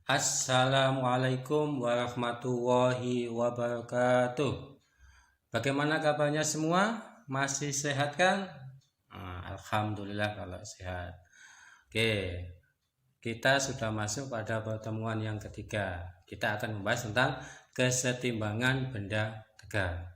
Assalamualaikum warahmatullahi wabarakatuh. Bagaimana kabarnya semua? Masih sehat kan? Alhamdulillah kalau sehat. Oke, kita sudah masuk pada pertemuan yang ketiga. Kita akan membahas tentang kesetimbangan benda tegak.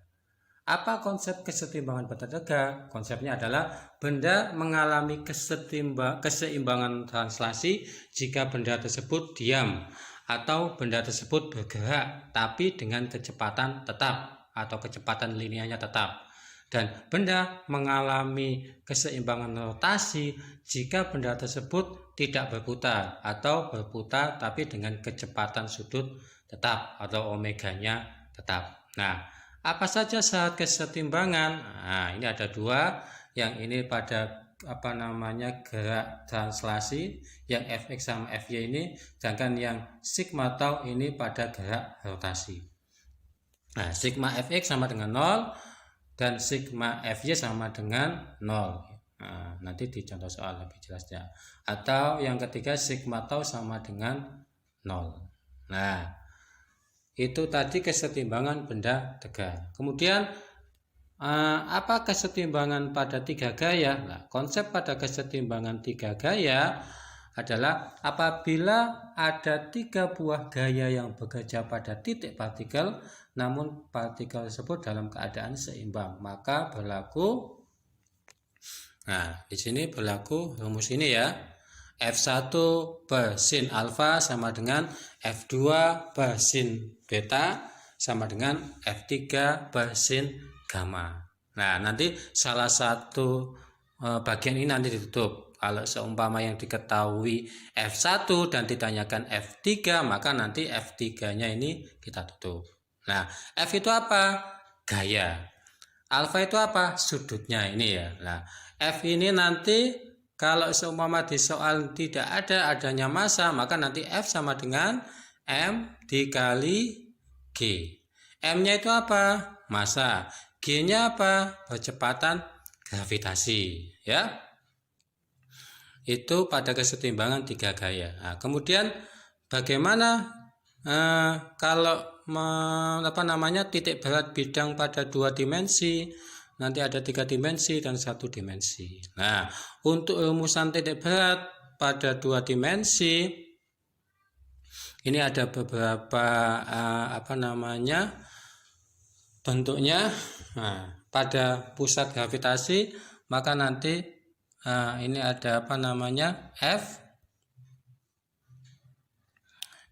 Apa konsep kesetimbangan benda tegak? Konsepnya adalah benda mengalami keseimbangan translasi jika benda tersebut diam atau benda tersebut bergerak tapi dengan kecepatan tetap atau kecepatan linearnya tetap. Dan benda mengalami keseimbangan rotasi jika benda tersebut tidak berputar atau berputar tapi dengan kecepatan sudut tetap atau omeganya tetap. Nah, apa saja syarat kesetimbangan? Nah, ini ada dua. Yang ini pada gerak translasi, yang Fx sama Fy ini, sedangkan yang sigma tau ini pada gerak rotasi. Nah, sigma Fx sama dengan 0 dan sigma Fy sama dengan 0. Nah, nanti di contoh soal lebih jelasnya. Atau yang ketiga sigma tau sama dengan 0. Nah, itu tadi kesetimbangan benda tegak. Kemudian apa kesetimbangan pada tiga gaya? Nah, konsep pada kesetimbangan tiga gaya adalah apabila ada tiga buah gaya yang bekerja pada titik partikel, namun partikel tersebut dalam keadaan seimbang, maka berlaku. Nah, di sini berlaku rumus ini ya. F1 per sin alfa sama dengan F2 per sin beta sama dengan F3 per sin gamma. Nah, nanti salah satu bagian ini nanti ditutup. Kalau seumpama yang diketahui F1 dan ditanyakan F3, maka nanti F3-nya ini kita tutup. Nah, F itu apa? Gaya. Alfa itu apa? Sudutnya ini ya. Nah, F ini nanti kalau seumpama di soal tidak ada adanya massa, maka nanti F sama dengan M dikali G. M-nya itu apa? Massa. G-nya apa? Percepatan gravitasi. Ya. Itu pada kesetimbangan tiga gaya. Nah, kemudian bagaimana kalau titik berat bidang pada dua dimensi? Nanti ada 3 dimensi dan 1 dimensi. Nah, untuk rumusan titik berat pada 2 dimensi, ini ada beberapa bentuknya. Nah, pada pusat gravitasi, maka nanti ini ada F,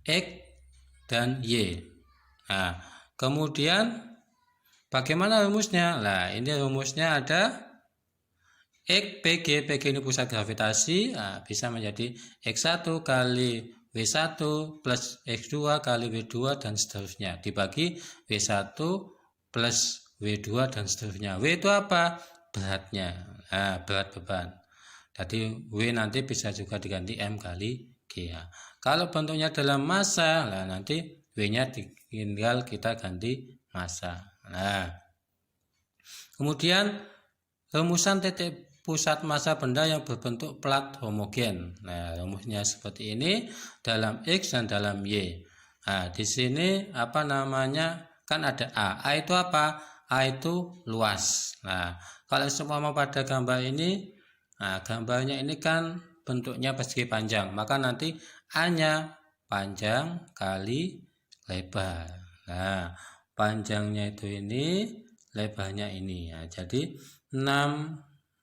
X, dan Y. Nah, kemudian bagaimana rumusnya? Nah, ini rumusnya ada X PG ini pusat gravitasi, bisa menjadi X1 kali W1 plus X2 kali W2 dan seterusnya, dibagi W1 plus W2 dan seterusnya. W itu apa? Beratnya, berat beban. Jadi W nanti bisa juga diganti M kali G. Kalau bentuknya dalam massa, nanti W-nya tinggal kita ganti massa. Nah, kemudian rumusan titik pusat massa benda yang berbentuk plat homogen. Nah, rumusnya seperti ini dalam X dan dalam Y. Nah, di sini kan ada A. A itu apa? A itu luas. Nah, kalau seumpama pada gambar ini, gambarnya ini kan bentuknya persegi panjang, maka nanti A-nya panjang kali lebar. Nah, panjangnya itu ini, lebarnya ini. Ya, jadi 6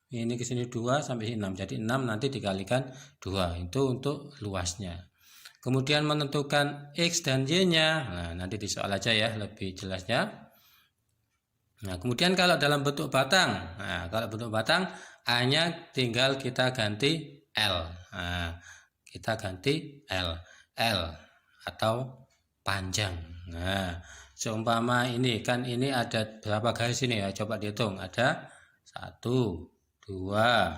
ini ke sini 2 sampai 6. Jadi 6 nanti dikalikan 2. Itu untuk luasnya. Kemudian menentukan X dan Y-nya. Nah, nanti di soal aja ya lebih jelasnya. Nah, kemudian kalau dalam bentuk batang. Nah, kalau bentuk batang A-nya tinggal kita ganti L. Nah, kita ganti L. L atau panjang. Nah, seumpama ini kan ini ada berapa garis ini ya, coba dihitung. Ada 1, 2,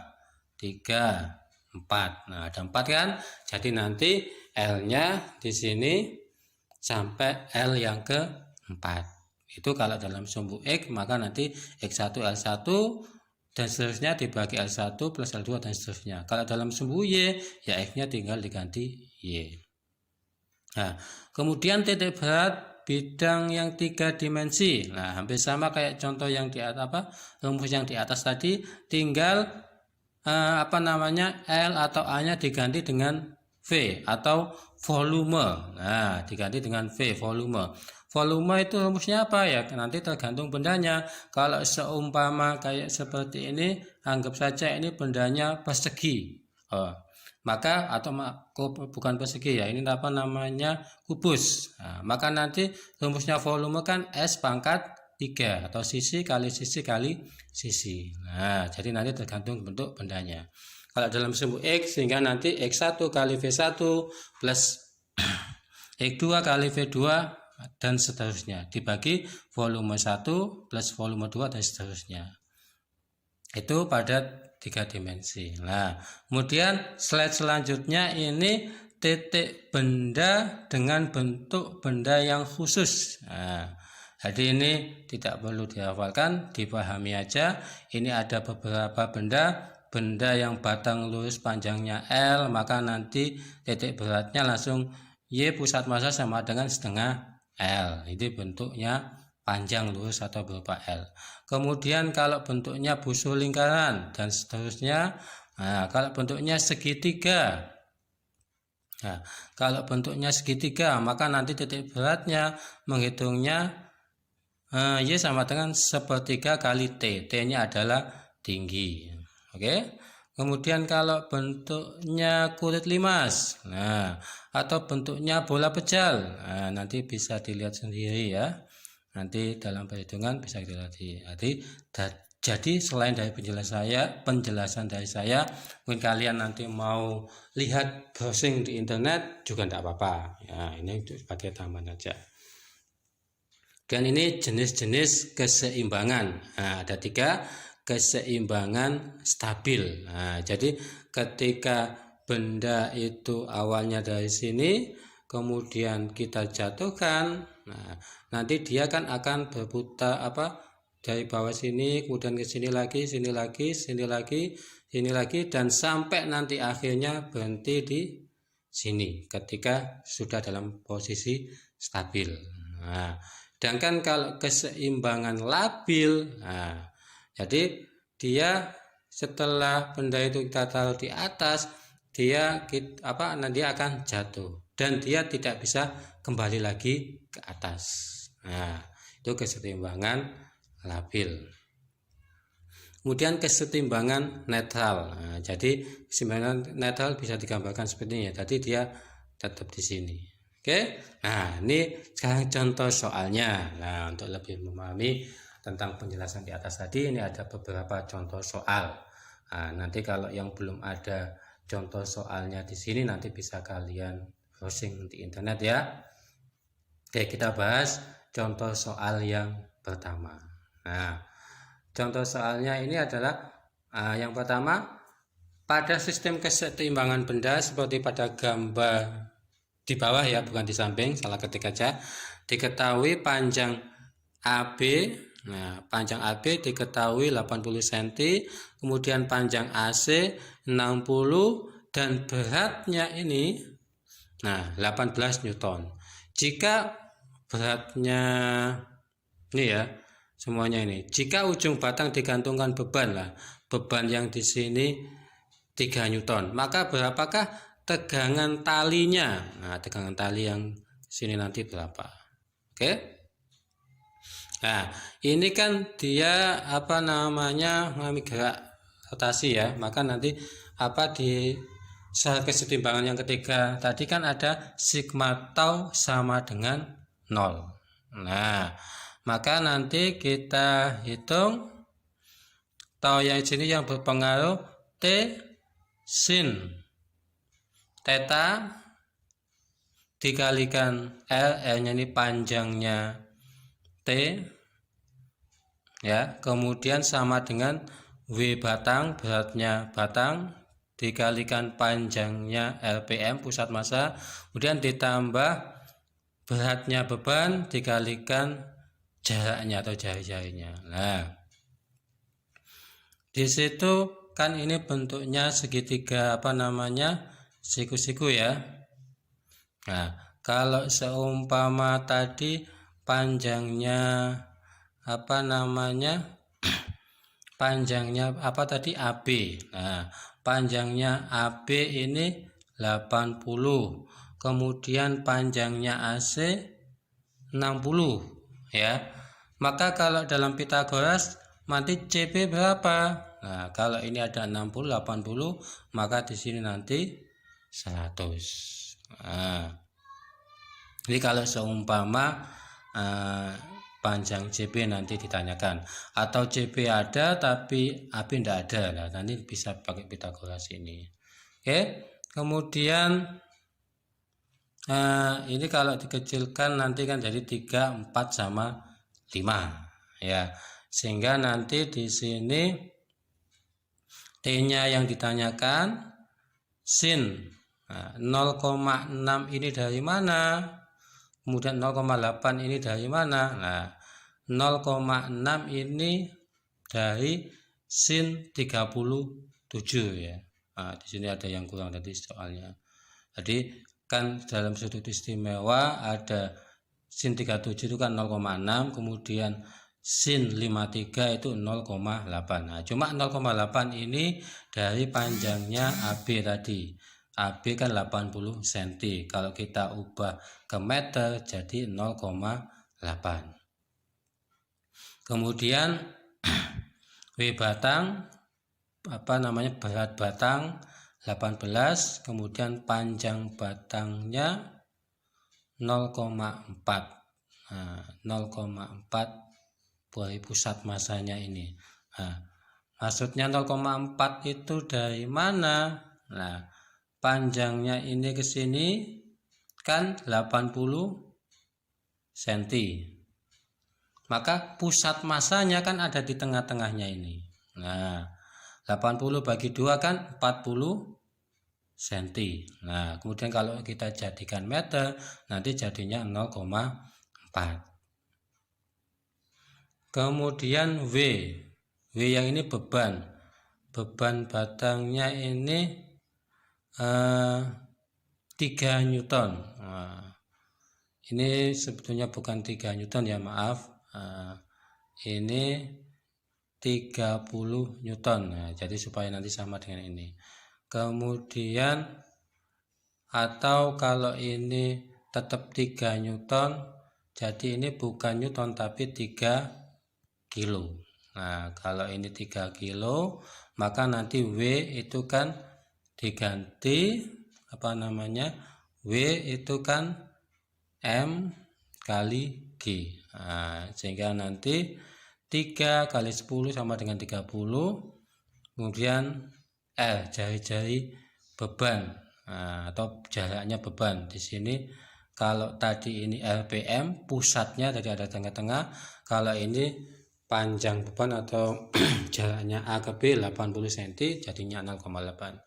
3, 4. Nah, ada 4 kan? Jadi nanti L-nya di sini sampai L yang ke-4. Itu kalau dalam sumbu X, maka nanti X1 L1 dan seterusnya dibagi L1 plus L2 dan seterusnya. Kalau dalam sumbu Y, ya X-nya tinggal diganti Y. Nah, kemudian titik berat bidang yang 3 dimensi. Nah, hampir sama kayak contoh yang di atas rumus yang di atas tadi, tinggal L atau A-nya diganti dengan V atau volume. Nah, diganti dengan V, volume. Volume itu rumusnya apa ya? Nanti tergantung bendanya. Kalau seumpama kayak seperti ini, anggap saja ini bendanya persegi. Maka atau bukan persegi ya, ini apa namanya, kubus. Nah, maka nanti rumusnya volume kan S pangkat 3 atau sisi kali sisi kali sisi. Nah, jadi nanti tergantung bentuk bendanya. Kalau dalam sumbu X, sehingga nanti X1 kali V1 plus X2 kali V2 dan seterusnya, dibagi volume 1 plus volume 2 dan seterusnya. Itu pada 3 dimensi. Nah, kemudian slide selanjutnya ini titik benda dengan bentuk benda yang khusus. Nah, jadi ini tidak perlu dihafalkan, dipahami aja. Ini ada beberapa benda yang batang lurus panjangnya L, maka nanti titik beratnya langsung Y pusat massa sama dengan setengah L. Ini bentuknya panjang lurus atau berupa L. Kemudian kalau bentuknya busur lingkaran dan seterusnya. Nah, kalau bentuknya segitiga. Nah, kalau bentuknya segitiga, maka nanti titik beratnya menghitungnya Y sama dengan sepertiga kali T. T-nya adalah tinggi. Oke. Kemudian kalau bentuknya kulit limas, nah, atau bentuknya bola pejal, nah, nanti bisa dilihat sendiri ya. Nanti dalam perhitungan bisa dilihat. Jadi selain dari penjelasan dari saya, mungkin kalian nanti mau lihat browsing di internet juga tidak apa-apa. Ya, ini sebagai tambahan aja. Dan ini jenis-jenis keseimbangan. Nah, ada 3 keseimbangan stabil. Nah, jadi ketika benda itu awalnya dari sini, kemudian kita jatuhkan, nah, nanti dia kan akan berputar dari bawah sini, kemudian ke sini lagi, sini lagi, sini lagi, sini lagi, dan sampai nanti akhirnya berhenti di sini ketika sudah dalam posisi stabil. Nah, sedangkan kalau keseimbangan labil, nah, jadi dia setelah benda itu kita taruh di atas, dia nanti akan jatuh dan dia tidak bisa kembali lagi ke atas. Nah, itu keseimbangan labil. Kemudian keseimbangan netral. Nah, jadi keseimbangan netral bisa digambarkan seperti ini. Tadi dia tetap di sini. Oke. Nah, ini sekarang contoh soalnya. Nah, untuk lebih memahami tentang penjelasan di atas tadi, ini ada beberapa contoh soal. Nah, nanti kalau yang belum ada contoh soalnya di sini, nanti bisa kalian browsing di internet ya. Oke, kita bahas contoh soal yang pertama. Nah, contoh soalnya ini adalah yang pertama, pada sistem keseimbangan benda seperti pada gambar di bawah ya, bukan di samping, salah ketik aja. Diketahui panjang AB, nah panjang AB diketahui 80 cm, kemudian panjang AC 60 dan beratnya ini 18 Newton. Jika beratnya ini ya, semuanya ini. Jika ujung batang digantungkan beban yang di sini 3 Newton, maka berapakah tegangan talinya? Nah, tegangan tali yang sini nanti berapa? Oke. Nah, ini kan dia mengalami gerak rotasi ya, maka nanti di keseimbangan yang ketiga tadi kan ada sigma tau sama dengan 0. Nah, maka nanti kita hitung tau yang sini yang berpengaruh T sin theta dikalikan L, L-nya ini panjangnya T ya, kemudian sama dengan W batang, beratnya batang dikalikan panjangnya LPM pusat massa, kemudian ditambah beratnya beban dikalikan jaraknya atau jari-jarinya. Nah, di situ kan ini bentuknya segitiga siku-siku ya. Nah, Kalau seumpama tadi panjangnya panjangnya tadi AB. Nah, panjangnya AB ini 80. Kemudian panjangnya AC 60 ya. Maka kalau dalam Pitagoras nanti CP berapa? Nah, kalau ini ada 60, 80, maka di sini nanti 100. Nah, jadi kalau seumpama panjang CP nanti ditanyakan, atau CP ada tapi AB tidak ada, nah, nanti bisa pakai Pitagoras ini. Oke, kemudian ini kalau dikecilkan nanti kan jadi 3, 4 sama 5 ya. Sehingga nanti di sini T-nya yang ditanyakan sin 0,6 ini dari mana? Kemudian 0,8 ini dari mana? Nah, 0,6 ini dari sin 37 ya. Nah, di sini ada yang kurang tadi soalnya. Jadi kan dalam sudut istimewa ada sin 37 itu kan 0,6, kemudian sin 53 itu 0,8. Nah, cuma 0,8 ini dari panjangnya AB tadi. AB kan 80 cm. Kalau kita ubah ke meter jadi 0,8. Kemudian W batang berat batang 18, kemudian panjang batangnya 0,4. Nah, 0,4 dari pusat masanya ini. Nah, maksudnya 0,4 itu dari mana? Nah, panjangnya ini ke sini kan 80 cm. Maka pusat masanya kan ada di tengah-tengahnya ini. Nah, 80 bagi 2 kan 40 cm. Nah, kemudian kalau kita jadikan meter nanti jadinya 0,4. Kemudian W yang ini beban batangnya ini 3 Newton. Nah, ini sebetulnya bukan 3 Newton ya, maaf. Ini 30 Newton. Nah, jadi supaya nanti sama dengan ini. Kemudian atau kalau ini tetap 3 Newton, jadi ini bukan Newton tapi 3 kilo. Nah, kalau ini 3 kilo, maka nanti W itu kan diganti W itu kan M kali G. Nah, sehingga nanti 3 kali 10 sama dengan 30. Kemudian L jari-jari beban, atau jaraknya beban. Di sini kalau tadi ini RPM, pusatnya tadi ada tengah-tengah. Kalau ini panjang beban atau jaraknya A ke B 80 cm, jadinya 0,8.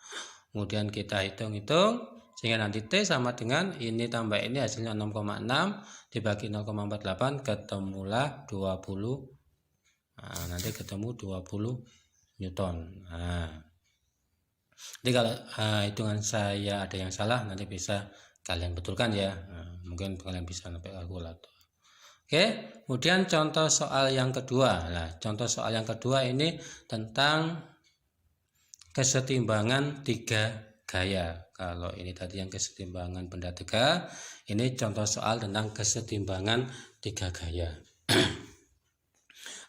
Kemudian kita hitung-hitung sehingga nanti T sama dengan ini tambah ini hasilnya 6,6 dibagi 0,48 ketemulah 20. Nah, nanti ketemu 20 Newton. Nah, jadi kalau hitungan saya ada yang salah nanti bisa kalian betulkan ya. Nah, mungkin kalian bisa pakai kalkulator. Oke, kemudian contoh soal yang kedua. Nah, contoh soal yang kedua ini tentang kesetimbangan 3 gaya. Kalau ini tadi yang kesetimbangan benda tegak, ini contoh soal tentang kesetimbangan 3 gaya.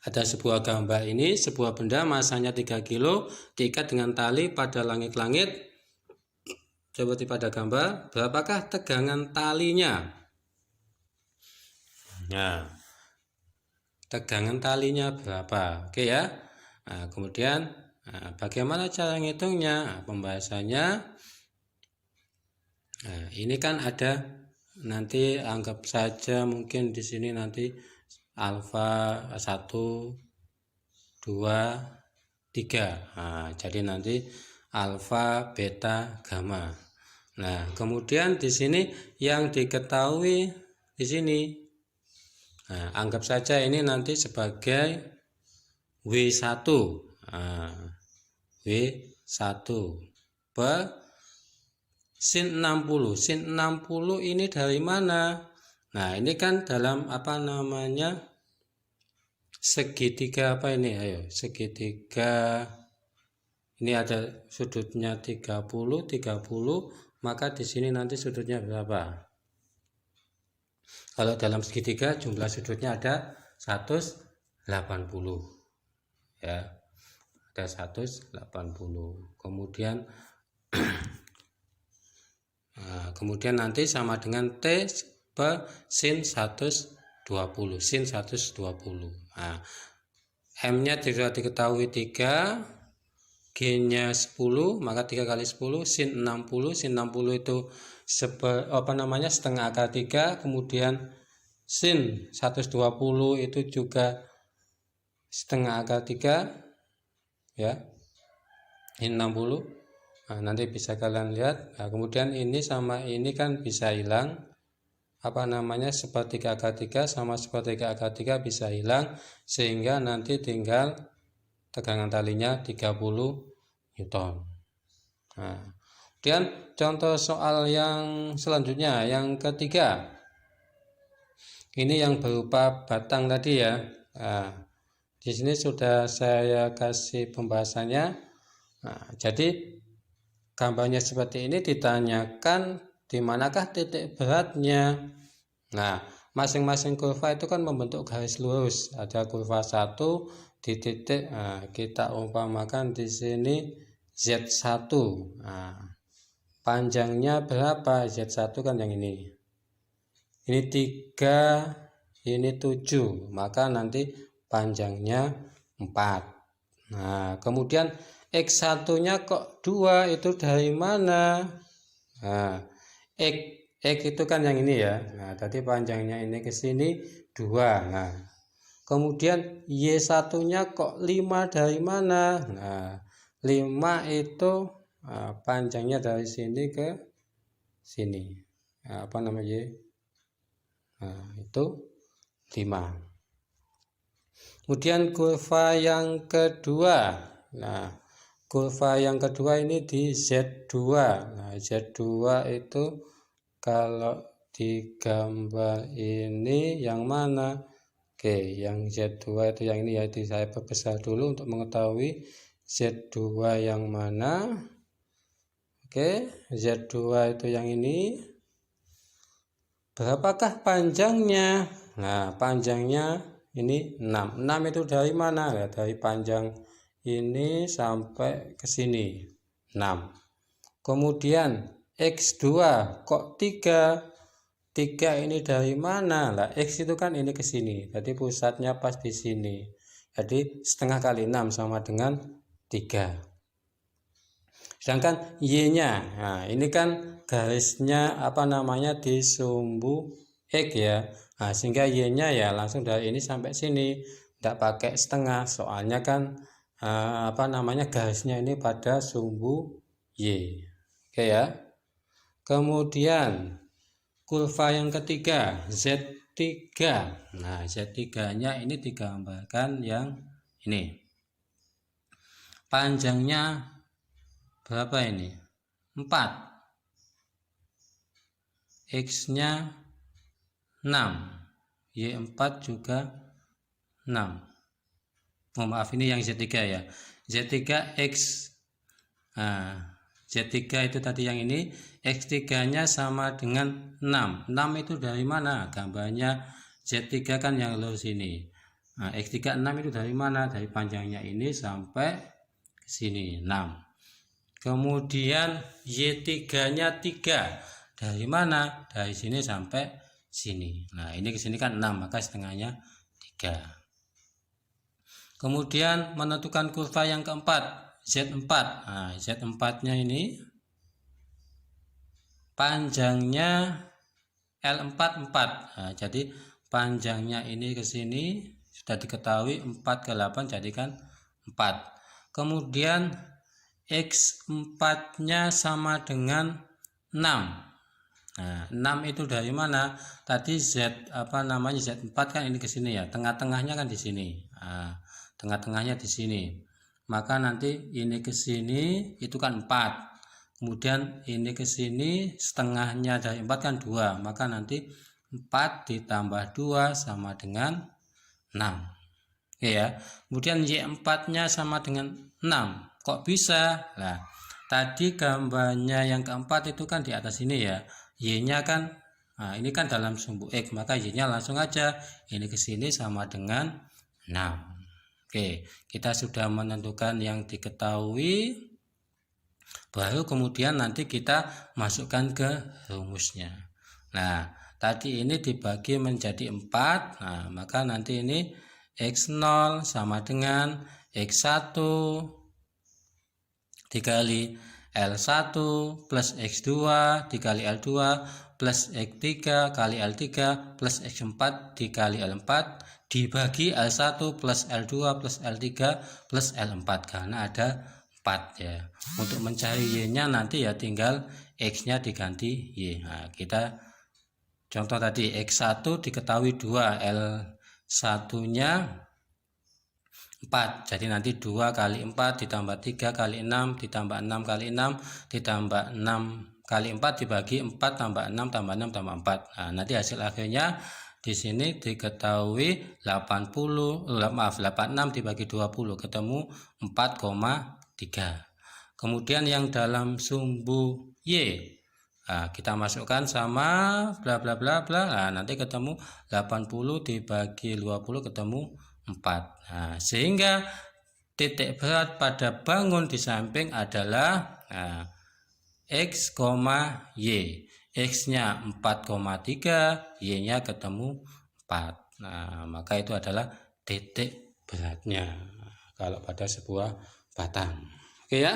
Ada sebuah gambar ini, sebuah benda masanya 3 kilo diikat dengan tali pada langit-langit seperti pada gambar. Berapakah tegangan talinya? Nah, tegangan talinya berapa? Oke ya. Nah, kemudian bagaimana cara ngitungnya? Pembahasannya. Nah, ini kan ada nanti anggap saja mungkin di sini nanti alfa 1, 2, 3. Nah, jadi nanti alfa, beta, gamma. Nah, kemudian di sini yang diketahui di sini. Nah, anggap saja ini nanti sebagai W1. Nah, W1 per sin 60. Sin 60 ini dari mana? Nah, ini kan dalam apa namanya segitiga apa ini? Ayo, segitiga ini ada sudutnya 30, 30, maka di sini nanti sudutnya berapa? Kalau dalam segitiga jumlah sudutnya ada 180. Ya. Ada 180. Kemudian kemudian nanti sama dengan T per sin 120. Sin 120. Nah, M-nya sudah diketahui 3. G-nya 10, maka 3 kali 10 sin 60. Sin 60 itu setengah akar 3, kemudian sin 120 itu juga setengah akar 3 ya. Sin 60. Nah, nanti bisa kalian lihat. Nah, kemudian ini sama ini kan bisa hilang. Sepertiga akar 3 sama sepertiga akar 3 bisa hilang, sehingga nanti tinggal tegangan talinya 30 Newton. Nah, kemudian contoh soal yang selanjutnya, yang ketiga. Ini yang berupa batang tadi ya. Nah, di sini sudah saya kasih pembahasannya. Nah, jadi gambarnya seperti ini, ditanyakan di manakah titik beratnya. Nah, masing-masing kurva itu kan membentuk garis lurus. Ada kurva 1 di titik, kita umpamakan di sini Z1. Nah, panjangnya berapa? Z1 kan yang ini 3, ini 7, maka nanti panjangnya 4. Nah, kemudian X1 nya kok 2, itu dari mana? Nah, X itu kan yang ini ya. Nah, tadi panjangnya ini ke sini 2. Nah, kemudian Y1 nya kok 5, dari mana? Nah, 5 itu panjangnya dari sini ke sini. Nah, apa namanya? Nah, itu 5. Kemudian kurva yang kedua. Nah, kurva yang kedua ini di Z2. Nah, Z2 itu kalau di gambar ini yang mana? Oke, yang Z2 itu yang ini, yaitu saya perbesar dulu untuk mengetahui Z2 yang mana. Oke, Z2 itu yang ini. Berapakah panjangnya? Nah, panjangnya ini 6. 6 itu dari mana? Ya, dari panjang ini sampai ke sini 6. Kemudian X2 kok 3? 3 ini dari mana? Lah, X itu kan ini ke sini. Jadi pusatnya pas di sini. Jadi setengah kali 6 sama dengan 3. Sedangkan Y-nya, nah ini kan garisnya di sumbu X ya. Nah, sehingga Y-nya ya langsung dari ini sampai sini. Tidak pakai setengah, soalnya kan garisnya ini pada sumbu Y. Oke ya. Kemudian kurva yang ketiga, Z3. Nah, Z3-nya ini digambarkan yang ini. Panjangnya berapa ini? 4. X-nya 6. Y4 juga 6. Oh, maaf, ini yang Z3 ya. Z3X. Nah, Z3 itu tadi yang ini, X3-nya sama dengan 6. 6 itu dari mana? Gambarnya Z3 kan yang lurus ini. Nah, X3 6 itu dari mana? Dari panjangnya ini sampai ke sini 6. Kemudian Y3-nya 3. Dari mana? Dari sini sampai sini. Nah, ini ke sini kan 6, maka setengahnya 3. Kemudian menentukan kurva yang keempat, Z4. Nah, Z4-nya ini panjangnya L4 4. Nah, jadi panjangnya ini ke sini sudah diketahui 4 ke 8 jadikan 4. Kemudian X4-nya sama dengan 6. Nah, 6 itu dari mana? Tadi Z4 kan ini ke sini ya. Tengah-tengahnya kan di sini. Nah, tengah-tengahnya di sini. Maka nanti ini ke sini itu kan 4. kemudian ini ke sini, setengahnya dari 4 kan 2, maka nanti 4 ditambah 2 sama dengan 6. Ya, kemudian Y4 nya sama dengan 6. Kok bisa? Nah, tadi gambarnya yang keempat itu kan di atas ini ya, Y nya kan, nah ini kan dalam sumbu X, maka Y nya langsung aja ini ke sini sama dengan 6. Oke, kita sudah menentukan yang diketahui, baru kemudian nanti kita masukkan ke rumusnya. Nah, tadi ini dibagi menjadi 4, nah maka nanti ini X0 sama dengan X1 dikali L1 plus X2 dikali L2 plus X3 kali L3 plus X4 dikali L4 dibagi L1 plus L2 plus L3 plus L4, karena ada 4 ya. Untuk mencari Y nya nanti ya tinggal X nya diganti Y. Nah, kita contoh tadi X1 diketahui 2, L1 nya 4, jadi nanti 2 kali 4 ditambah 3 kali 6 ditambah 6 kali 6 ditambah 6 kali 4 dibagi 4 tambah 6 tambah 6 tambah 4. Nah, nanti hasil akhirnya di sini diketahui 86 dibagi 20 ketemu 4,3. Kemudian yang dalam sumbu Y, nah, kita masukkan sama bla bla bla bla. Nah, nanti ketemu 80 dibagi 20 ketemu 4. Nah, sehingga titik berat pada bangun di samping adalah X, Y. X-nya 4,3, Y-nya ketemu 4. Nah, maka itu adalah titik beratnya kalau pada sebuah batang. Oke ya?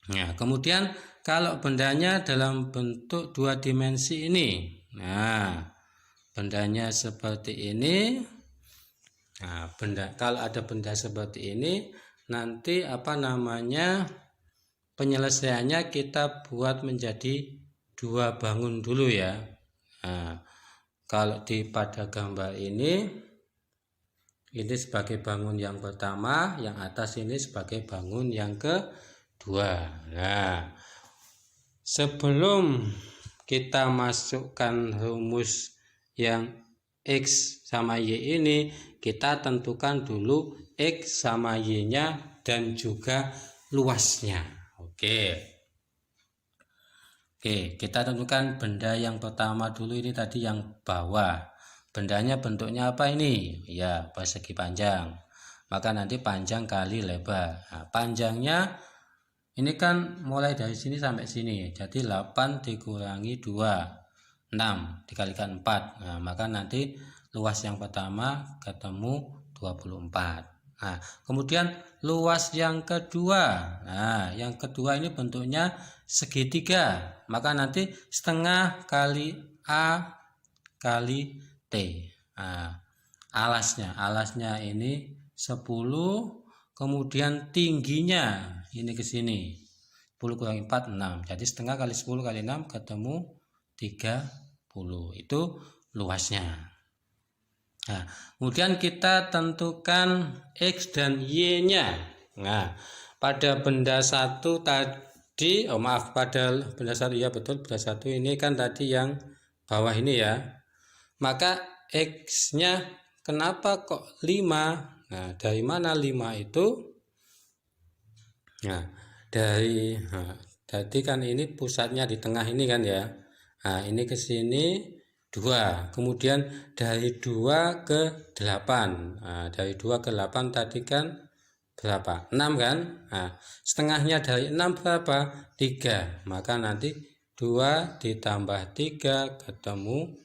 Nah, kemudian kalau bendanya dalam bentuk 2 dimensi ini. Nah, bendanya seperti ini. Nah, kalau ada benda seperti ini, nanti penyelesaiannya kita buat menjadi 2 bangun dulu ya. Nah, kalau pada gambar ini sebagai bangun yang pertama, yang atas ini sebagai bangun yang kedua. Nah, sebelum kita masukkan rumus yang X sama Y ini, kita tentukan dulu X sama Y nya dan juga luasnya. Oke, kita tentukan benda yang pertama dulu, ini tadi yang bawah. Bendanya bentuknya apa ini? Ya, persegi panjang. Maka nanti panjang kali lebar. Nah, panjangnya ini kan mulai dari sini sampai sini. Jadi 8 dikurangi 2, 6 dikalikan 4. Nah, maka nanti luas yang pertama ketemu 24. Nah, kemudian luas yang kedua. Nah, yang kedua ini bentuknya segitiga. Maka nanti setengah kali A kali T. Nah, alasnya ini 10, kemudian tingginya ini ke sini. 10 kurangi 4, 6. Jadi setengah kali 10 kali 6 ketemu 30. Itu luasnya. Nah, kemudian kita tentukan X dan Y-nya. Nah, pada benda satu tadi, pada benda satu, ya betul, benda satu ini kan tadi yang bawah ini ya. Maka X-nya kenapa kok 5? Nah, dari mana 5 itu? Nah, tadi kan ini pusatnya di tengah ini kan ya. Nah, ini ke sini 2, kemudian dari 2 ke 8. Nah, dari 2 ke 8 tadi kan berapa? 6 kan? Nah, setengahnya dari 6 berapa? 3. Maka nanti 2 ditambah 3 ketemu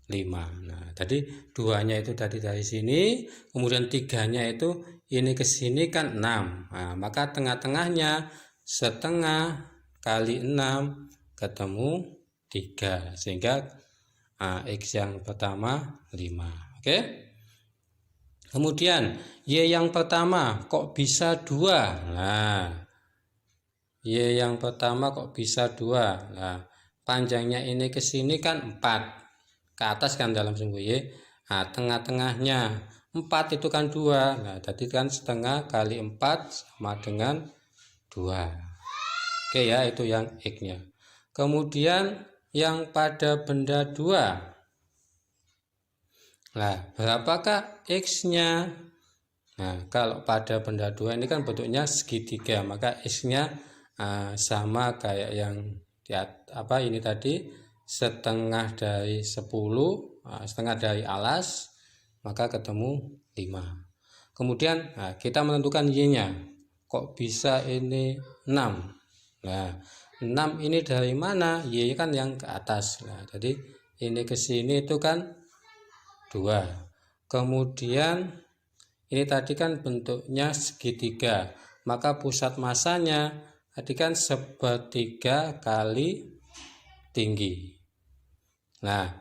5. Nah, tadi 2-nya itu tadi dari sini, kemudian 3-nya itu ini ke sini kan 6. Nah, maka tengah-tengahnya setengah kali 6 ketemu 3. Sehingga X yang pertama 5. Oke. Kemudian Y yang pertama kok bisa 2? Nah, Y yang pertama kok bisa 2? Nah, panjangnya ini ke sini kan 4. Ke atas kan dalam sumbu Y. Nah, tengah-tengahnya 4 itu kan 2. Nah, tadi kan setengah kali 4 sama dengan 2. Oke ya, itu yang X-nya. Kemudian yang pada benda 2. Nah, berapakah X-nya? Nah, kalau pada benda 2 ini kan bentuknya segitiga, maka X-nya sama kayak yang ini tadi, setengah dari 10, setengah dari alas, maka ketemu 5. Kemudian kita menentukan Y-nya. Kok bisa ini 6? Nah, 6 ini dari mana? Y kan yang ke atas. Nah, jadi ini ke sini itu kan 2. Kemudian ini tadi kan bentuknya segitiga, maka pusat masanya tadi kan sepertiga kali tinggi. Nah,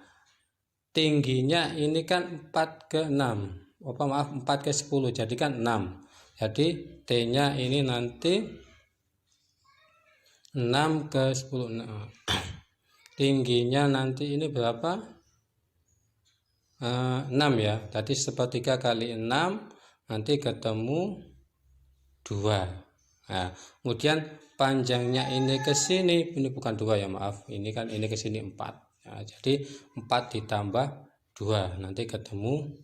tingginya ini kan 4/6. 4/10, jadi kan 6. Jadi T-nya ini nanti 6/10. Nah, tingginya nanti ini berapa? 6 ya. Tadi sepertiga kali 6, nanti ketemu 2. Nah, kemudian panjangnya ini ke sini, ini bukan 2 ya, maaf. Ini kan ini ke sini 4. Nah, jadi 4 ditambah 2, nanti ketemu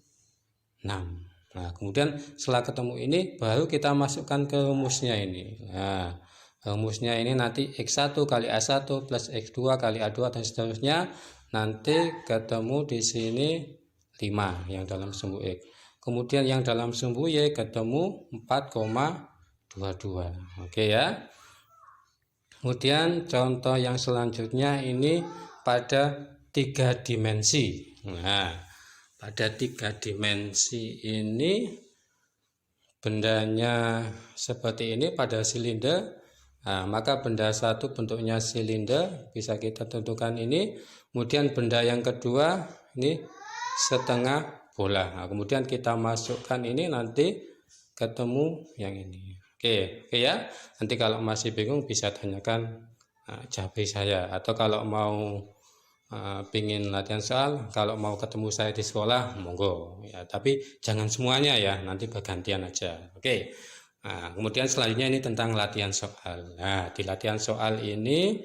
6. Nah, kemudian setelah ketemu ini baru kita masukkan ke rumusnya ini. Nah, rumusnya ini nanti X1 kali A1 plus X2 kali A2 dan seterusnya, nanti ketemu di sini 5 yang dalam sumbu X. Kemudian yang dalam sumbu Y ketemu 4,22. Oke ya. Kemudian contoh yang selanjutnya ini pada 3 dimensi. Nah, pada 3 dimensi ini bendanya seperti ini pada silinder. Nah, maka benda 1 bentuknya silinder, bisa kita tentukan ini. Kemudian benda yang kedua ini setengah bola. Nah, kemudian kita masukkan ini, nanti ketemu yang ini. Oke ya. Nanti kalau masih bingung bisa tanyakan Japri saya, atau kalau mau pingin latihan soal, kalau mau ketemu saya di sekolah monggo ya, tapi jangan semuanya ya, nanti bergantian aja. Oke. Nah, kemudian selanjutnya ini tentang latihan soal. Nah, di latihan soal ini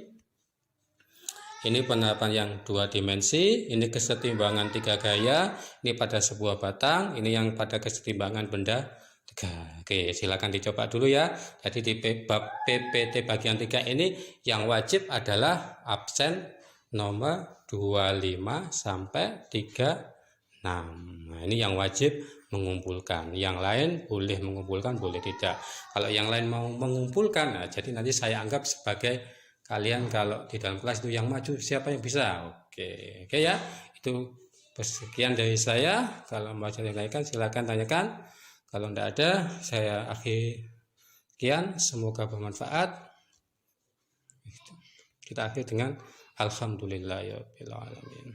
penerapan yang 2 dimensi, ini kesetimbangan 3 gaya, ini pada sebuah batang, ini yang pada kesetimbangan benda 3. Oke, silakan dicoba dulu ya. Jadi di PPT bagian 3 ini yang wajib adalah absen nomor 25 sampai 36. Nah, ini yang wajib mengumpulkan. Yang lain boleh mengumpulkan, boleh tidak. Kalau yang lain mau mengumpulkan, nah, jadi nanti saya anggap sebagai kalian kalau di dalam kelas itu yang maju, siapa yang bisa. Oke ya. Itu sekian dari saya. Kalau mau tanyakan silakan tanyakan. Kalau tidak ada, saya akhiri. Sekian, semoga bermanfaat. Kita akhiri dengan alhamdulillahirabbil alamin.